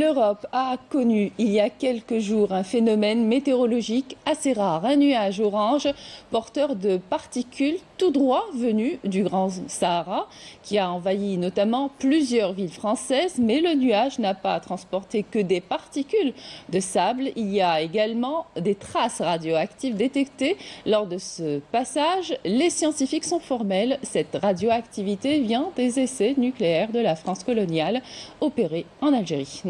L'Europe a connu il y a quelques jours un phénomène météorologique assez rare, un nuage orange porteur de particules tout droit venues du Grand Sahara qui a envahi notamment plusieurs villes françaises, mais le nuage n'a pas transporté que des particules de sable. Il y a également des traces radioactives détectées lors de ce passage. Les scientifiques sont formels, cette radioactivité vient des essais nucléaires de la France coloniale opérés en Algérie.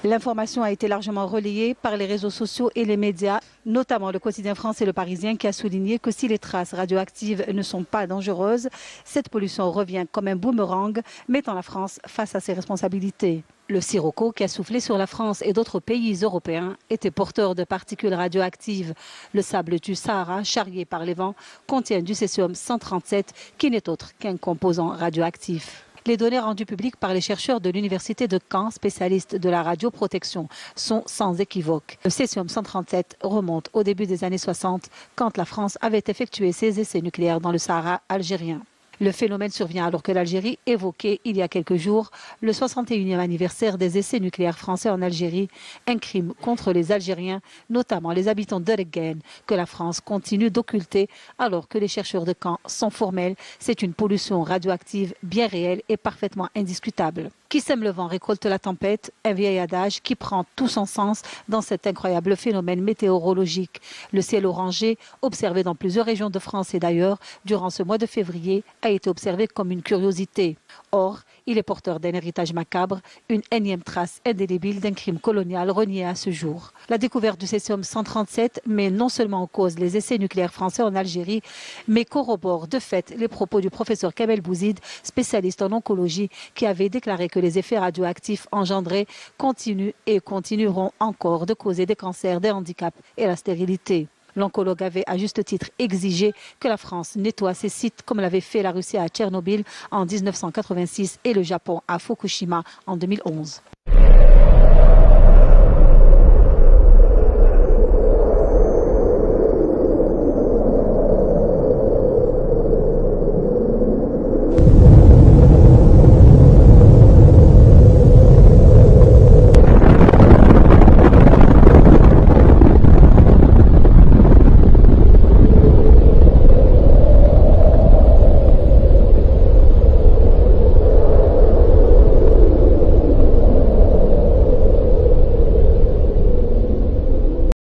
L'information a été largement relayée par les réseaux sociaux et les médias, notamment le quotidien français Le Parisien qui a souligné que si les traces radioactives ne sont pas dangereuses, cette pollution revient comme un boomerang, mettant la France face à ses responsabilités. Le sirocco qui a soufflé sur la France et d'autres pays européens était porteur de particules radioactives. Le sable du Sahara, charrié par les vents, contient du césium-137 qui n'est autre qu'un composant radioactif. Les données rendues publiques par les chercheurs de l'université de Caen, spécialistes de la radioprotection, sont sans équivoque. Le césium-137 remonte au début des années 60, quand la France avait effectué ses essais nucléaires dans le Sahara algérien. Le phénomène survient alors que l'Algérie évoquait il y a quelques jours le 61e anniversaire des essais nucléaires français en Algérie, un crime contre les Algériens, notamment les habitants d'Ereguen, que la France continue d'occulter alors que les chercheurs de Caen sont formels. C'est une pollution radioactive bien réelle et parfaitement indiscutable. Qui sème le vent récolte la tempête, un vieil adage qui prend tout son sens dans cet incroyable phénomène météorologique. Le ciel orangé, observé dans plusieurs régions de France et d'ailleurs, durant ce mois de février, a été observé comme une curiosité. Or, il est porteur d'un héritage macabre, une énième trace indélébile d'un crime colonial renié à ce jour. La découverte du césium-137 met non seulement en cause les essais nucléaires français en Algérie, mais corrobore de fait les propos du professeur Kamel Bouzid, spécialiste en oncologie, qui avait déclaré que les effets radioactifs engendrés continuent et continueront encore de causer des cancers, des handicaps et la stérilité. L'oncologue avait à juste titre exigé que la France nettoie ses sites comme l'avait fait la Russie à Tchernobyl en 1986 et le Japon à Fukushima en 2011.